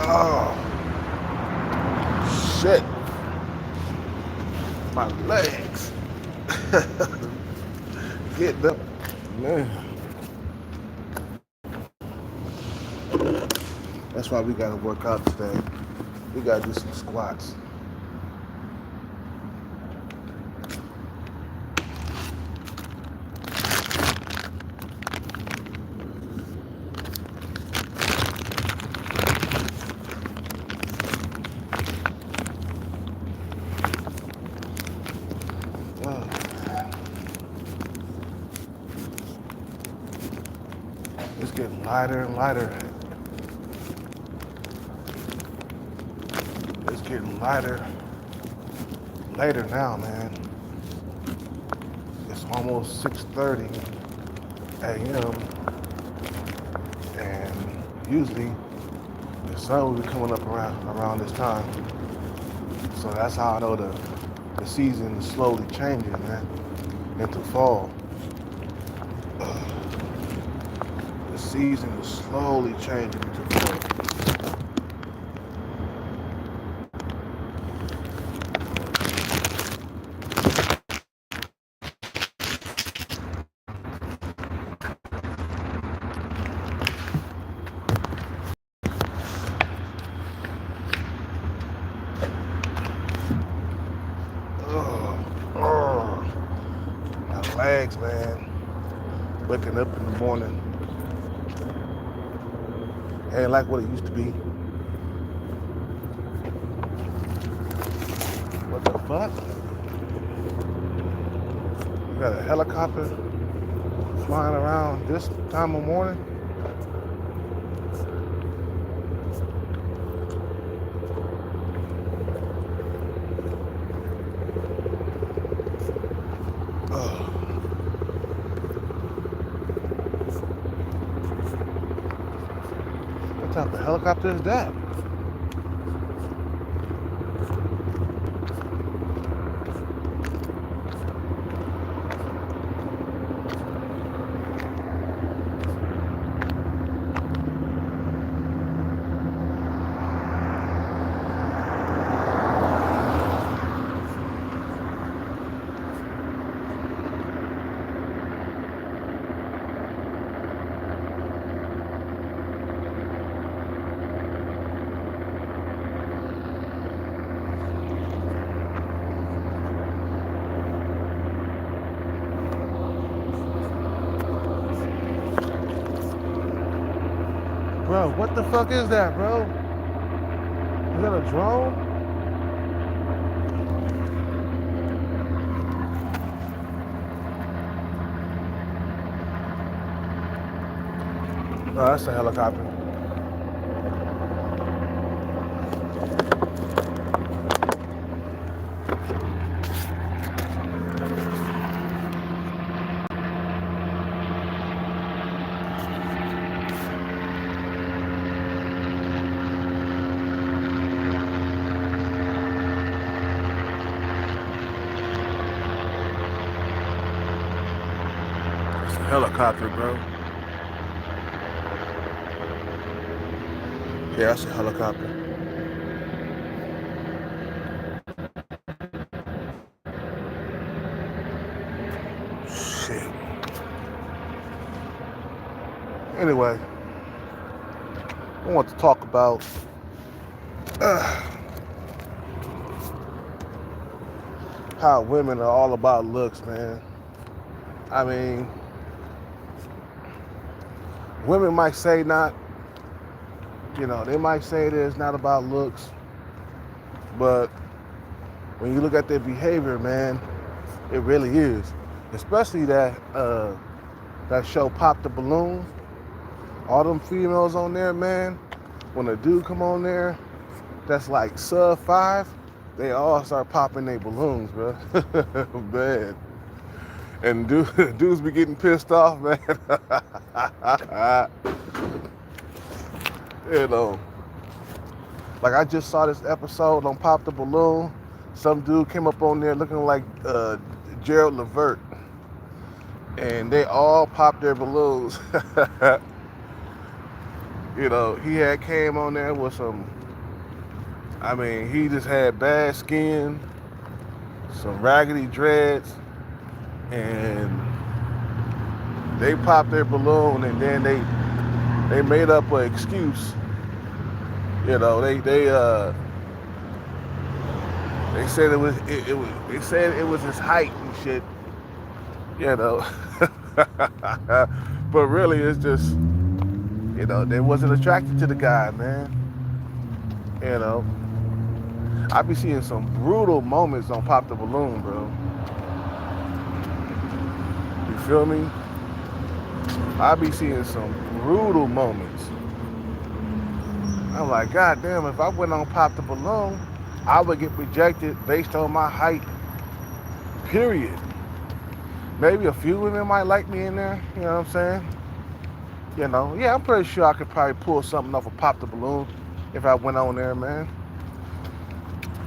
Oh, shit. My legs. Getting up. Man. That's why we gotta work out today. We gotta do some squats. Oh, it's getting lighter and lighter. It's getting lighter later now, man. It's almost 6:30 a.m. and usually the sun will be coming up around this time. So that's how I know the season is slowly changing, man, into fall. The season is slowly changing into fall. Oh, my legs, man. Waking up in the morning ain't like what it used to be. What the fuck? You got a helicopter flying around this time of morning? Oh, what type of helicopter is that? Bro, what the fuck is that, bro? Is that a drone? Oh, that's a helicopter. It's a helicopter, bro. Yeah, that's a helicopter. Shit. Anyway, I want to talk about how women are all about looks, man. I mean, women might say not, they might say that it's not about looks, but when you look at their behavior, man, it really is. Especially that show Pop the Balloon. All them females on there, man, when a dude come on there that's like sub 5, they all start popping their balloons, bro. Man. And dudes be getting pissed off, man. you know, like I just saw this episode on Pop the Balloon. Some dude came up on there looking like Gerald Levert, and they all popped their balloons. You know, he had came on there with some. I mean, he just had bad skin, some raggedy dreads, and they popped their balloon, and then they made up an excuse. You know, they said they said it was his height and shit. You know, but really it's just, you know, they wasn't attracted to the guy, man. You know, I be seeing some brutal moments on Pop the Balloon, bro. You feel me? I be seeing some brutal moments. I'm like, God damn, if I went on Pop the Balloon, I would get rejected based on my height, period. Maybe a few women might like me in there, you know what I'm saying? You know, yeah, I'm pretty sure I could probably pull something off of Pop the Balloon if I went on there, man.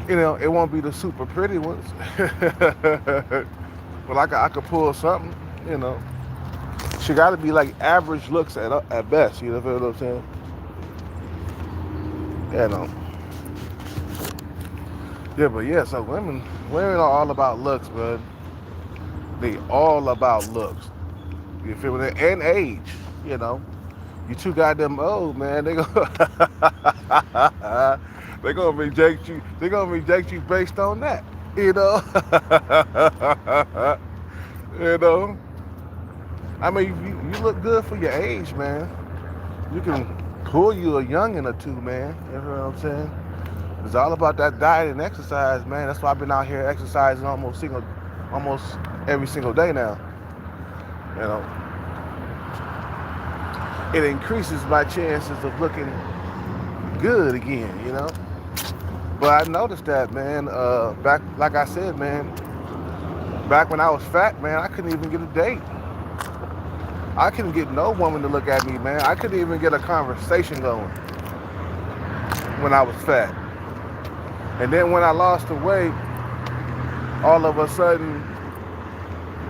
You know, it won't be the super pretty ones. But I could pull something, you know. She got to be like average looks at best, you know what I'm saying? You know. Yeah, but yeah, so women are all about looks, bud. They all about looks. You feel me? And age, you know. You too goddamn old, man. They gonna they gonna reject you. They gonna reject you based on that, you know. You know. I mean, you look good for your age, man. You can pull you a youngin' or two, man. You know what I'm saying? It's all about that diet and exercise, man. That's why I've been out here exercising almost every single day now. You know, it increases my chances of looking good again. You know, but I noticed that, man. Back, like I said, man. Back when I was fat, man, I couldn't even get a date. I couldn't get no woman to look at me, man. I couldn't even get a conversation going when I was fat. And then when I lost the weight, all of a sudden,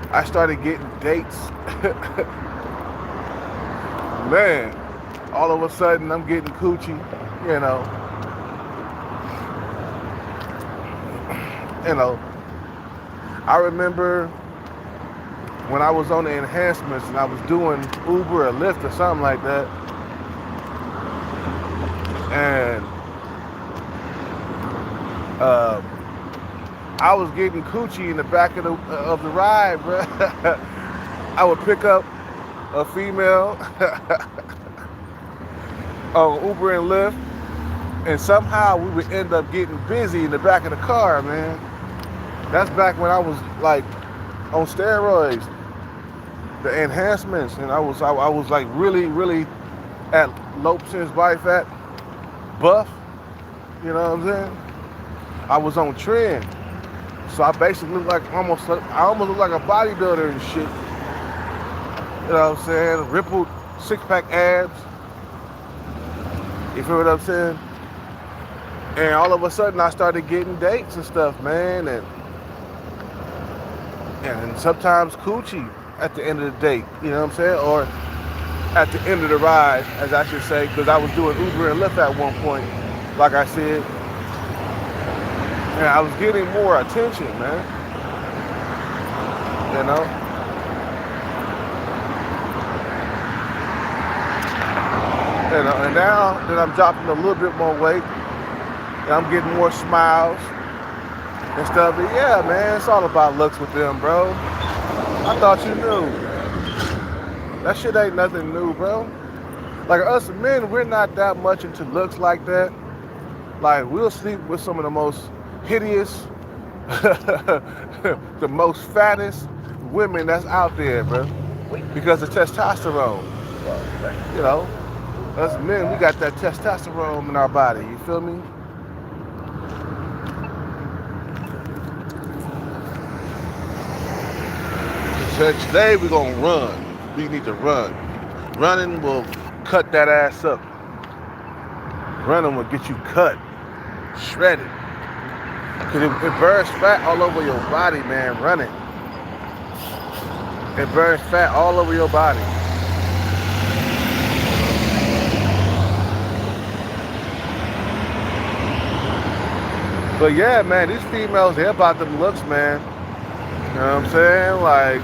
I started getting dates. Man, all of a sudden, I'm getting coochie, you know. You know, I remember when I was on the enhancements and I was doing Uber or Lyft or something like that, and I was getting coochie in the back of the ride, bro. I would pick up a female on Uber and Lyft, and somehow we would end up getting busy in the back of the car, man. That's back when I was like on steroids, the enhancements, and I was like really at low percentage body fat, buff. You know what I'm saying? I was on trend, so I basically looked like I almost looked like a bodybuilder and shit. You know what I'm saying? Rippled six-pack abs. You feel what I'm saying? And all of a sudden, I started getting dates and stuff, man, and sometimes coochie at the end of the date. You know what I'm saying? Or at the end of the ride, as I should say, because I was doing Uber and Lyft at one point, like I said. And I was getting more attention, man. You know? And now that I'm dropping a little bit more weight, and I'm getting more smiles and stuff. But yeah, man, it's all about looks with them, bro. I thought you knew. That shit ain't nothing new, bro. Like us men, we're not that much into looks like that. Like, we'll sleep with some of the most hideous, the most fattest women that's out there, bro. Because of testosterone. You know, us men, we got that testosterone in our body. You feel me? So today we're gonna run. We need to run. Running will cut that ass up. Running will get you cut, shredded. Cause it burns fat all over your body, man. Running. It burns fat all over your body. But yeah, man, these females, they're about them looks, man. You know what I'm saying? Like,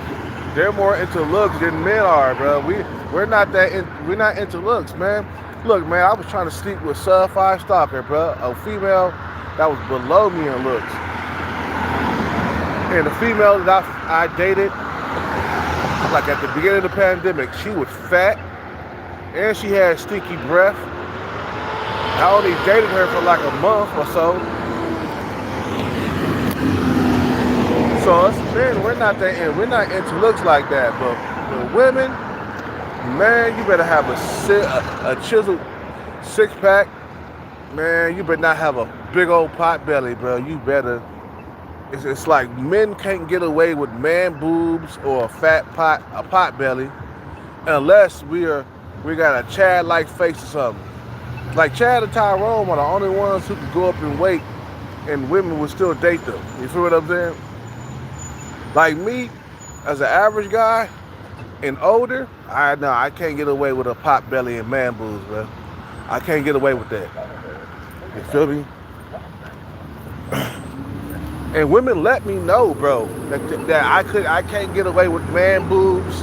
they're more into looks than men are, bro. We're not into looks, man. Look, man, I was trying to sleep with sub 5 stalker, bro. A female that was below me in looks. And the female that I dated, like at the beginning of the pandemic, she was fat and she had stinky breath. I only dated her for like a month or so. So us men, we're not into looks like that. But the women, man, you better have a chiseled 6-pack. Man, you better not have a big old pot belly, bro. You better. It's like men can't get away with man boobs or a pot belly, unless we got a Chad-like face or something. Like Chad and Tyrone are the only ones who can go up in weight, and women will still date them. You feel what I'm saying? Like me, as an average guy and older, I can't get away with a pot belly and man boobs, bro. I can't get away with that. You feel me? And women let me know, bro, that I can't get away with man boobs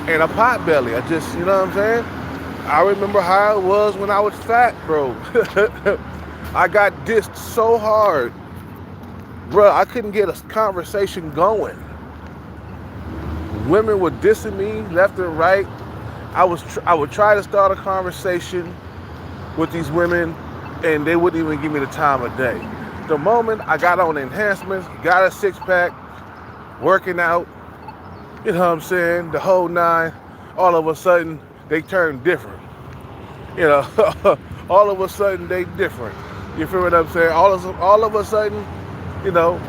and a pot belly. I just, you know what I'm saying? I remember how it was when I was fat, bro. I got dissed so hard, bro. I couldn't get a conversation going. Women were dissing me left and right. I would try to start a conversation with these women, and they wouldn't even give me the time of day. The moment I got on enhancements, got a 6-pack, working out, you know what I'm saying, the whole nine, all of a sudden they turn different. You know, all of a sudden they different. You feel what I'm saying? All of a sudden, you know,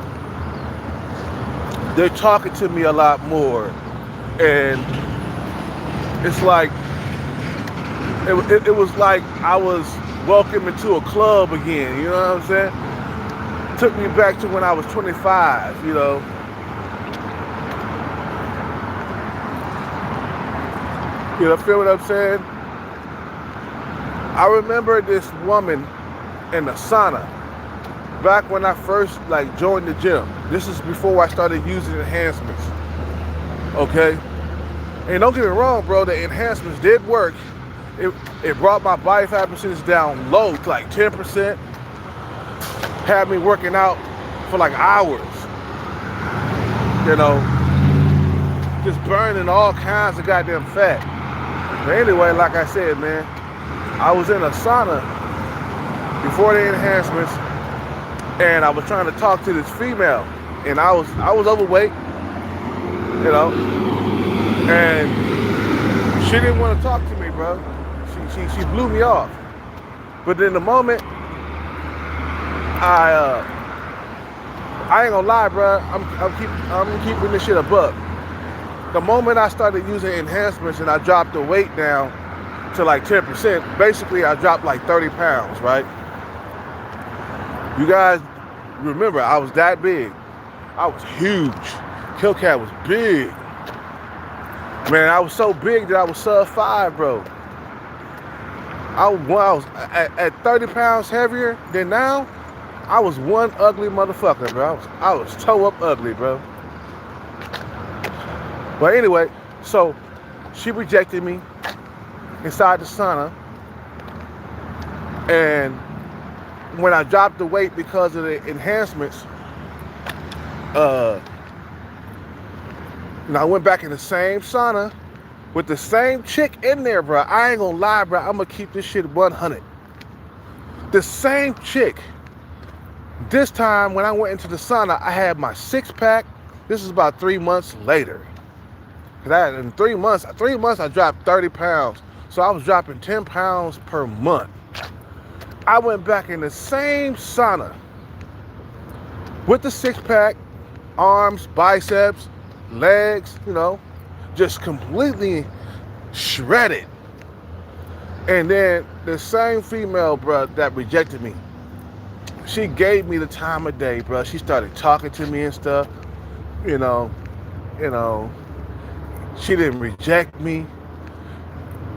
they're talking to me a lot more, and it's like it was like I was welcome into a club again. You know what I'm saying? Took me back to when I was 25, you know. You know, feel what I'm saying? I remember this woman in the sauna back when I first joined the gym. This is before I started using enhancements. Okay? And don't get me wrong, bro, the enhancements did work. It brought my body fat percentage down low, like 10%. Had me working out for like hours, you know, just burning all kinds of goddamn fat. But anyway, like I said, man, I was in a sauna before the enhancements, and I was trying to talk to this female, and I was overweight, you know, and she didn't want to talk to me, bro. She blew me off. But in the moment, I ain't gonna lie, bro. I'm keeping this shit a buck. The moment I started using enhancements and I dropped the weight down to like 10%, basically I dropped like 30 pounds, right? You guys remember, I was that big. I was huge. Killcat was big. Man, I was so big that I was sub 5, bro. I was at 30 pounds heavier than now. I was one ugly motherfucker, bro. I was toe up ugly, bro. But anyway, so she rejected me inside the sauna. And when I dropped the weight because of the enhancements, and I went back in the same sauna with the same chick in there, bro. I ain't gonna lie, bro. I'm gonna keep this shit 100. The same chick. This time, when I went into the sauna, I had my 6-pack. This is about 3 months later. In 3 months, I dropped 30 pounds. So I was dropping 10 pounds per month. I went back in the same sauna with the 6-pack, arms, biceps, legs, you know, just completely shredded. And then the same female, bro, that rejected me, she gave me the time of day, bro. She started talking to me and stuff. You know, she didn't reject me.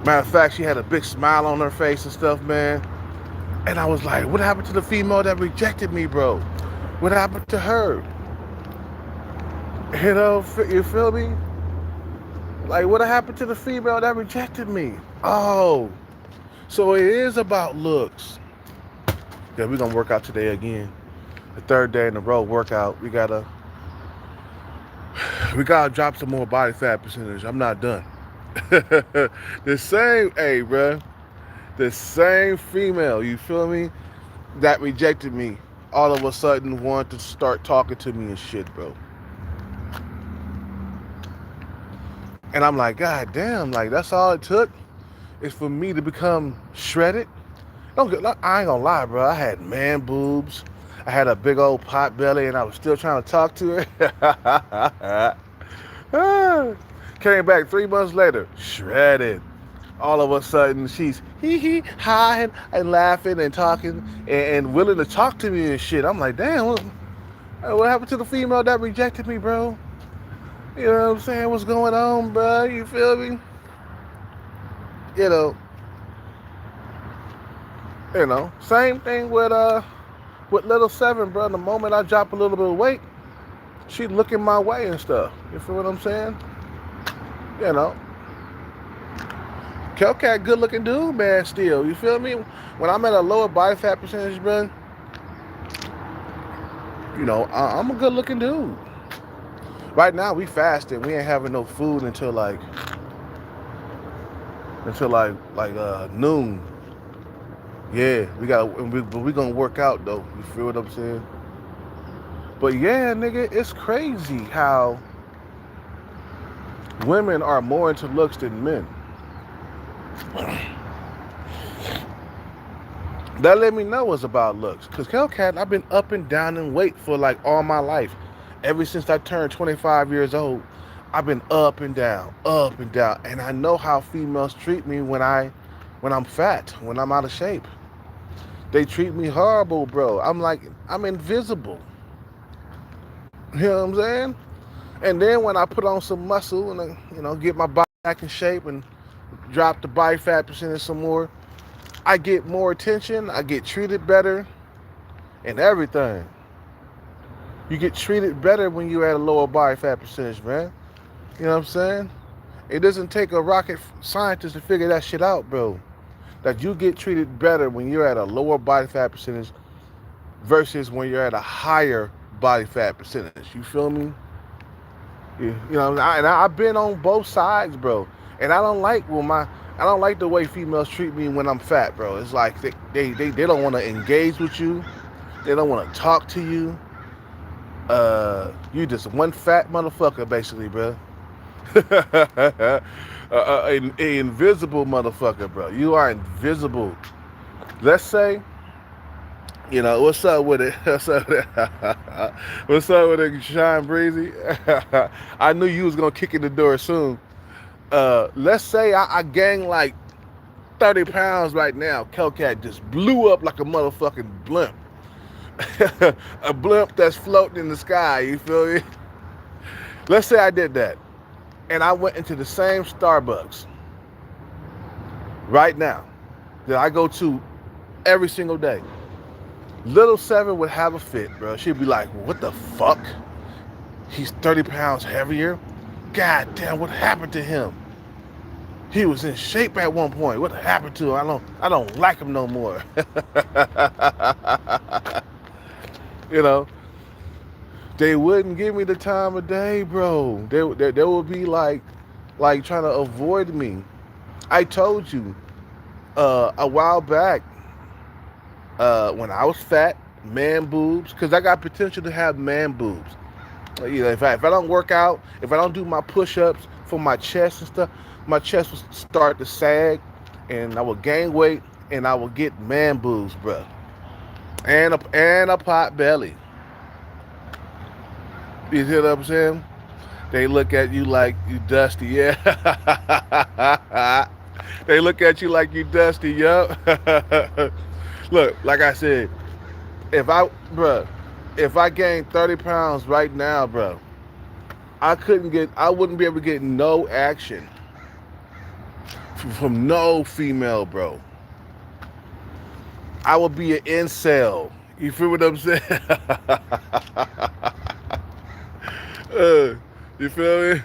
Matter of fact, she had a big smile on her face and stuff, man. And I was like, what happened to the female that rejected me, bro? What happened to her? You know, you feel me? Like, what happened to the female that rejected me? Oh, so it is about looks. Yeah, we're gonna work out today again. The third day in a row workout. We gotta drop some more body fat percentage. I'm not done. The same, hey, bruh. The same female, you feel me, that rejected me, all of a sudden wanted to start talking to me and shit, bro. And I'm like, God damn, like that's all it took is for me to become shredded. I ain't gonna lie, bro. I had man boobs. I had a big old pot belly, and I was still trying to talk to her. Came back 3 months later, shredded. All of a sudden, she's hee hi and laughing and talking and willing to talk to me and shit. I'm like, damn, what happened to the female that rejected me, bro? You know what I'm saying? What's going on, bro? You feel me? You know, same thing with little Seven, bro. The moment I drop a little bit of weight, she looking my way and stuff. You feel what I'm saying? You know, Kelcat, good looking dude, man. Still, you feel me? When I'm at a lower body fat percentage, bro, I'm a good looking dude. Right now, we fasting. We ain't having no food until noon. Yeah, but we gonna work out though. You feel what I'm saying? But yeah, nigga, it's crazy how women are more into looks than men. That let me know it's about looks. Cause Hellcat, I've been up and down in weight for like all my life. Ever since I turned 25 years old, I've been up and down. And I know how females treat me when I'm fat, when I'm out of shape. They treat me horrible, bro. I'm invisible. You know what I'm saying? And then when I put on some muscle and get my body back in shape and drop the body fat percentage some more, I get more attention, I get treated better, and everything. You get treated better when you're at a lower body fat percentage, man. You know what I'm saying? It doesn't take a rocket scientist to figure that shit out, bro. That you get treated better when you're at a lower body fat percentage versus when you're at a higher body fat percentage. You feel me? I've been on both sides, bro. And I don't like the way females treat me when I'm fat, bro. It's like they don't want to engage with you. They don't want to talk to you. You just one fat motherfucker, basically, bro. An invisible motherfucker, bro. You are invisible. Let's say, what's up with it? What's up with it, Shine Breezy? I knew you was gonna kick in the door soon. Let's say I gain like 30 pounds right now. Kelcat just blew up like a motherfucking blimp. A blimp that's floating in the sky, you feel me? Let's say I did that. And I went into the same Starbucks right now that I go to every single day. Little Seven would have a fit, bro. She'd be like, what the fuck? He's 30 pounds heavier? God damn, what happened to him? He was in shape at one point. What happened to him? I don't like him no more. They wouldn't give me the time of day, bro. They would be like trying to avoid me. I told you a while back when I was fat, man boobs, because I got potential to have man boobs. If I don't work out, if I don't do my push-ups for my chest and stuff, my chest will start to sag, and I will gain weight, and I will get man boobs, bro, and a pot belly. You hear what I'm saying? They look at you like you dusty, yeah. They look at you like you dusty, yup. Look, like I said, if I gained 30 pounds right now, bro, I wouldn't be able to get no action from no female, bro. I would be an incel. You feel what I'm saying? You feel me?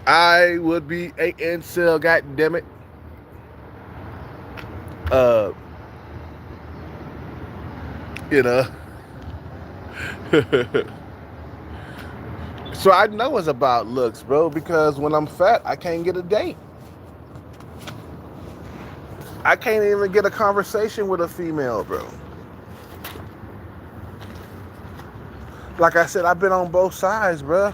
I would be a incel. God damn it. Uh, you know. So I know it's about looks, bro. Because when I'm fat, I can't get a date. I can't even get a conversation with a female, bro. Like I said, I've been on both sides, bro.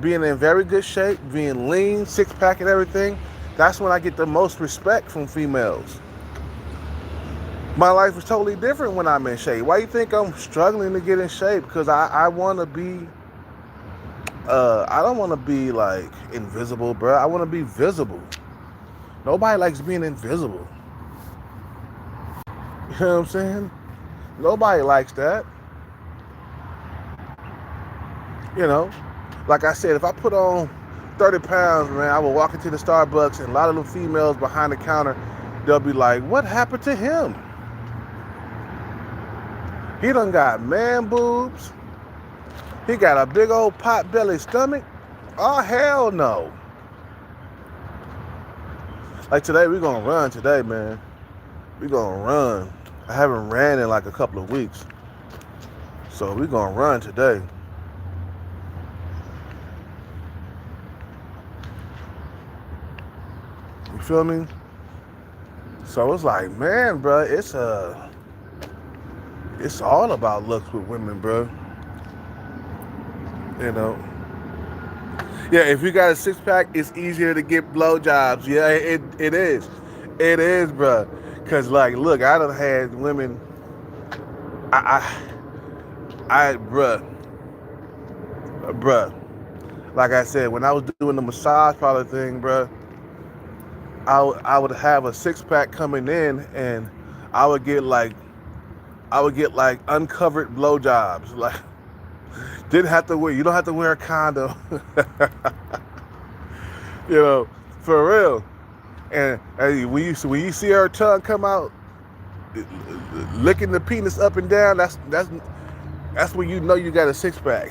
Being in very good shape, being lean, six pack and everything. That's when I get the most respect from females. My life is totally different when I'm in shape. Why you think I'm struggling to get in shape? Because I want to be, I don't want to be like invisible, bro. I want to be visible. Nobody likes being invisible. You know what I'm saying? Nobody likes that. You know, like I said, if I put on 30 pounds, man, I will walk into the Starbucks and a lot of the females behind the counter, they'll be like, what happened to him? He done got man boobs. He got a big old pot belly stomach. Oh, hell no. Like today, we're going to run today, man. We're going to run. I haven't ran in like a couple of weeks. So we're going to run today. You feel me? So it's like, man, bro, it's all about looks with women, bro. You know. Yeah, if you got a six pack, it's easier to get blowjobs. Yeah, it is. It is, bro. Cause like, look, I done had women. Bruh. Like I said, when I was doing the massage parlor thing, bruh, I would have a six pack coming in, and I would get like uncovered blowjobs. Like, didn't have to wear. You don't have to wear a condom. You know, for real. And when you see her tongue come out, licking the penis up and down, that's when you know you got a six pack.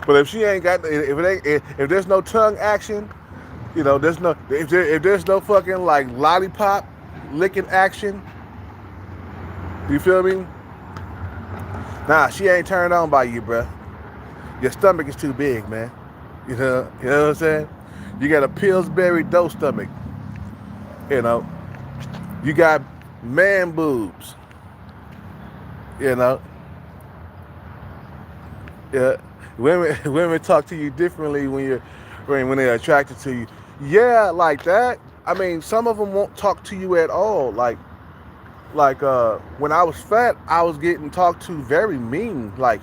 But if she ain't got, if there's no tongue action, you know, if there's no fucking like lollipop licking action, you feel me? Nah, she ain't turned on by you, bruh. Your stomach is too big, man. You know what I'm saying? You got a Pillsbury dough stomach. You know, you got man boobs. You know, yeah. Women talk to you differently when they're attracted to you. Yeah, like that. I mean, some of them won't talk to you at all. Like when I was fat, I was getting talked to very mean. Like,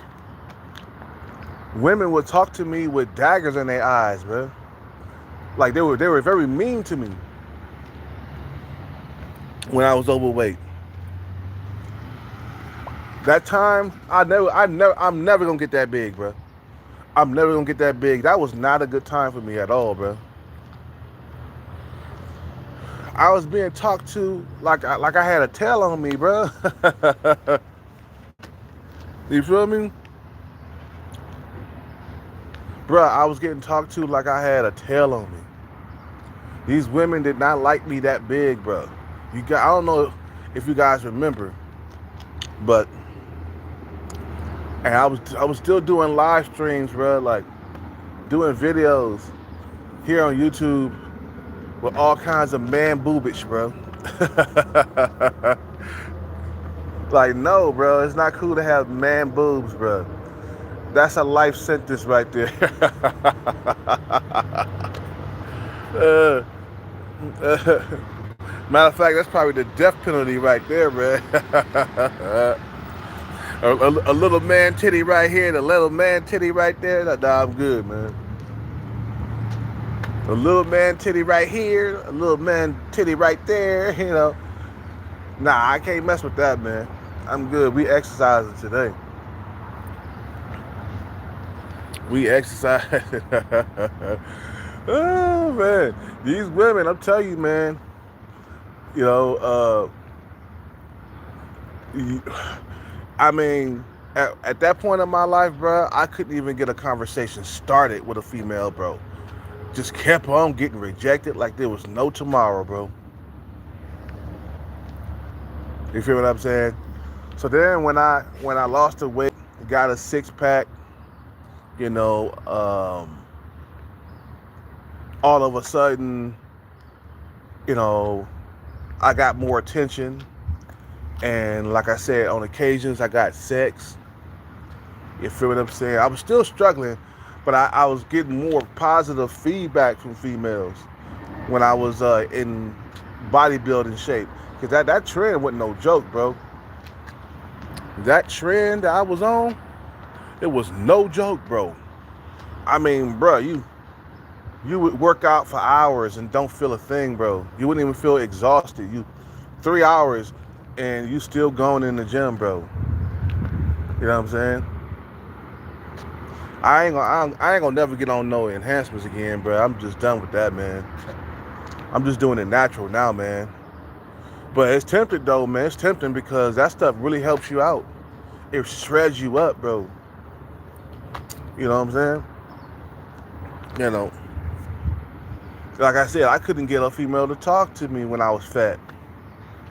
women would talk to me with daggers in their eyes, bro. Like they were very mean to me when I was overweight. That time, I'm never gonna get that big, bro. I'm never gonna get that big. That was not a good time for me at all, bro. I was being talked to like I had a tail on me, bro. You feel me? Bro, I was getting talked to like I had a tail on me. These women did not like me that big, bro. I don't know if you guys remember, but and I was still doing live streams, bro, like doing videos here on YouTube with all kinds of man boobage, bro. Like, no, bro, it's not cool to have man boobs, bro. That's a life sentence right there. Matter of fact, that's probably the death penalty right there, man. A little man titty right here, and a little man titty right there. Nah, I'm good, man. A little man titty right here, a little man titty right there, you know. Nah, I can't mess with that, man. I'm good. We exercising today. We exercise. Oh, man. These women, I'm telling you, man. You know, I mean, at that point in my life, bro, I couldn't even get a conversation started with a female, bro. Just kept on getting rejected like there was no tomorrow, bro. You feel what I'm saying? So then when I lost the weight, got a 6 pack, you know, all of a sudden, you know, I got more attention. And like I said, on occasions I got sex. You feel what I'm saying? I was still struggling, but I was getting more positive feedback from females when I was in bodybuilding shape. Because that trend wasn't no joke, bro. That trend that I was on, it was no joke, bro. I mean, bro, you would work out for hours and don't feel a thing, bro. You wouldn't even feel exhausted. 3 hours and you still going in the gym, bro. You know what I'm saying? I ain't gonna never get on no enhancements again, bro. I'm just done with that, man. I'm just doing it natural now, man. But it's tempting though, man. It's tempting because that stuff really helps you out. It shreds you up, bro. You know what I'm saying? You know, like I said, I couldn't get a female to talk to me when I was fat.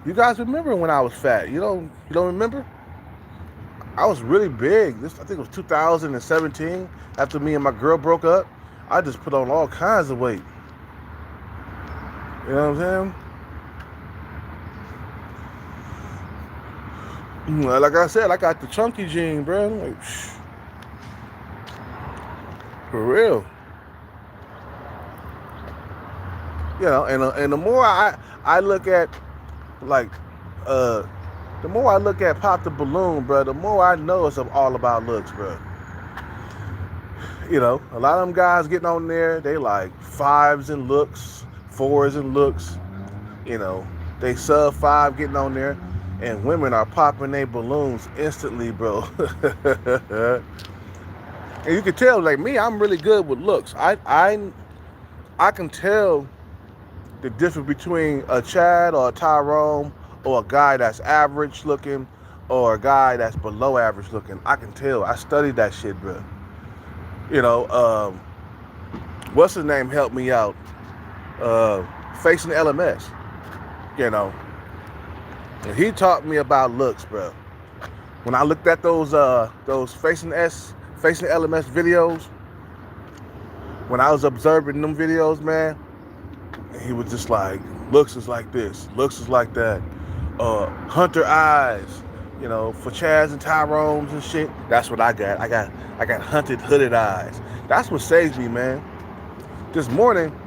You guys remember when I was fat? You don't remember? I was really big. I think it was 2017. After me and my girl broke up, I just put on all kinds of weight. You know what I'm saying? Like I said, I got the chunky gene, bro. Like, for real. You know, and the more I look at, like, the more I look at Pop the Balloon, bro, the more I know it's all about looks, bro. You know, a lot of them guys getting on there, they like 5s in looks, 4s in looks. You know, they sub 5 getting on there, and women are popping their balloons instantly, bro. And you can tell, like me, I'm really good with looks. I can tell the difference between a Chad or a Tyrone or a guy that's average looking or a guy that's below average looking. I can tell. I studied that shit, bro. You know, what's his name helped me out? Facing LMS, you know. And he taught me about looks, bro. When I looked at those Facing LMS videos, when I was observing them videos, man, he was just like, looks is like this, looks is like that. Hunter eyes, you know, for Chaz and Tyrone's and shit. That's what I got. I got hunted, hooded eyes. That's what saves me, man. This morning,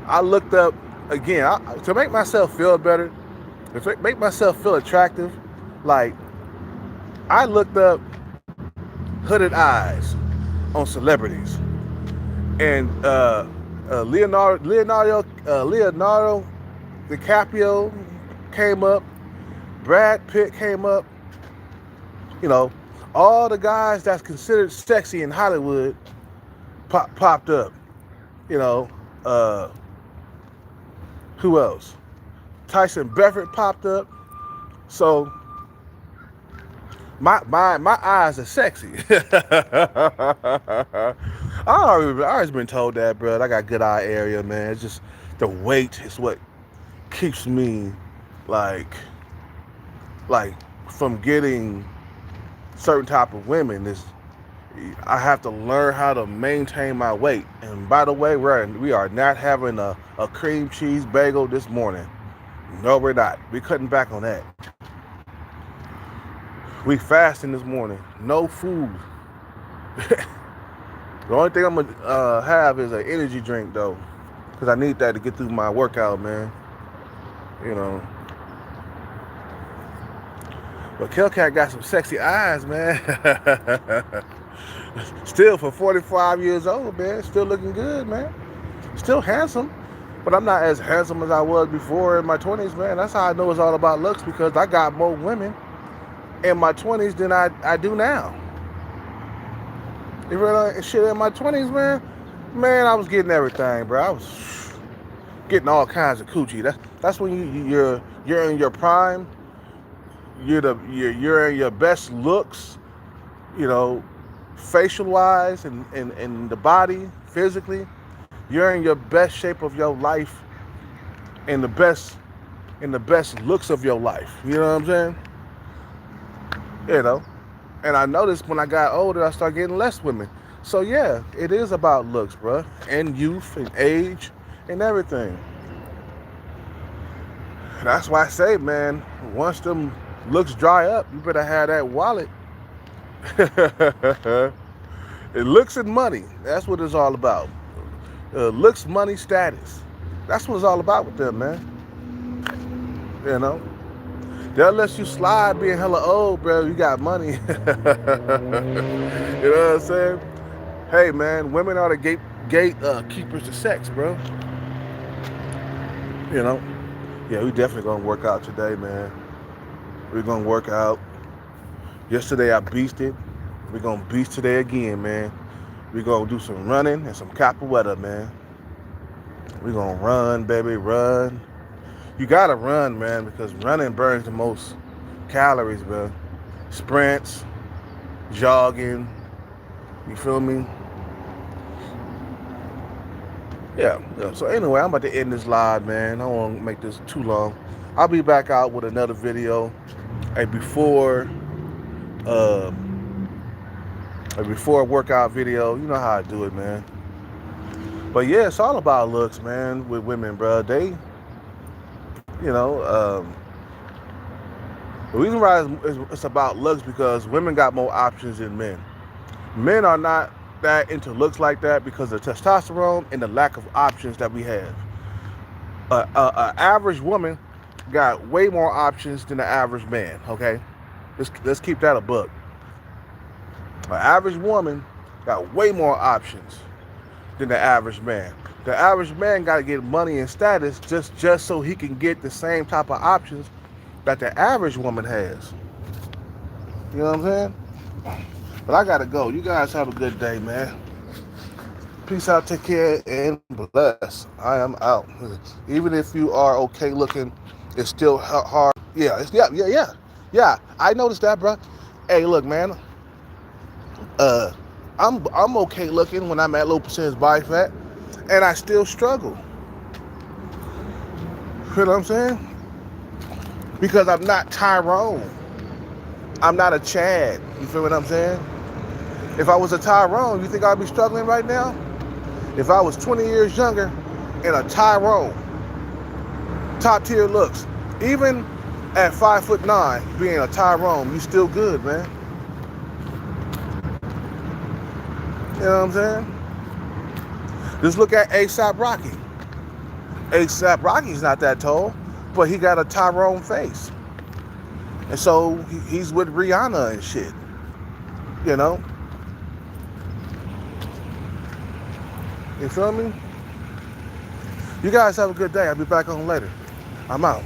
I looked up again to make myself feel better, to make myself feel attractive. Like, I looked up hooded eyes on celebrities, and Leonardo DiCaprio came up, Brad Pitt came up. You know, all the guys that's considered sexy in Hollywood popped up. You know, who else? Tyson Beckford popped up. So my eyes are sexy. I always been told that, bro. I got good eye area, man. It's just the weight is what keeps me like from getting certain type of women. I have to learn how to maintain my weight. And by the way, we are not having a cream cheese bagel this morning. No, we're not. We're cutting back on that. We fasting this morning. No food. The only thing I'm gonna have is an energy drink though, because I need that to get through my workout, man. You know. But Kelcat got some sexy eyes, man. Still, for 45 years old, man, still looking good, man. Still handsome, but I'm not as handsome as I was before in my 20s, man. That's how I know it's all about looks, because I got more women in my 20s than I do now. You know, shit, in my 20s, man, I was getting everything, bro. I was getting all kinds of coochie. That's when you're in your prime, you're in your best looks, you know, facial wise and the body, physically, you're in your best shape of your life and the best looks of your life. You know what I'm saying? You know. And I noticed when I got older, I started getting less women. So yeah, it is about looks, bro, and youth and age and everything. That's why I say, man, once them looks dry up, you better have that wallet. It looks and money. That's what it's all about. Looks, money, status. That's what it's all about with them, man. You know, they'll let you slide being hella old, bro. You got money. You know what I'm saying? Hey, man, women are the gate keepers to sex, bro. You know. Yeah, we definitely gonna work out today, man. We're gonna work out. Yesterday I beasted. We're gonna beast today again, man. We're gonna do some running and some capoeira, man. We're gonna run, baby, run. You gotta run, man, because running burns the most calories, bro. Sprints, jogging, you feel me? Yeah. So anyway, I'm about to end this live, man. I don't want to make this too long. I'll be back out with another video. A before a workout video. You know how I do it, man. But yeah, it's all about looks, man, with women, bro. They, you know, the reason why it's about looks because women got more options than men. Men are not that into looks like that because of testosterone and the lack of options that we have. An average woman got way more options than the average man, okay? Let's keep that a buck. An average woman got way more options than the average man. The average man got to get money and status just so he can get the same type of options that the average woman has. You know what I'm saying? But I got to go. You guys have a good day, man. Peace out, take care, and bless. I am out. Even if you are okay looking, it's still hard. Yeah, yeah. I noticed that, bro. Hey, look, man. I'm okay looking when I'm at low percentage body fat, and I still struggle. You know what I'm saying? Because I'm not Tyrone. I'm not a Chad. You feel what I'm saying? If I was a Tyrone, you think I'd be struggling right now? If I was 20 years younger and a Tyrone, top tier looks, even at 5'9", being a Tyrone, you still good, man. You know what I'm saying? Just look at ASAP Rocky. ASAP Rocky's not that tall, but he got a Tyrone face. And so he's with Rihanna and shit. You know? You feel me? You guys have a good day. I'll be back on later. I'm out.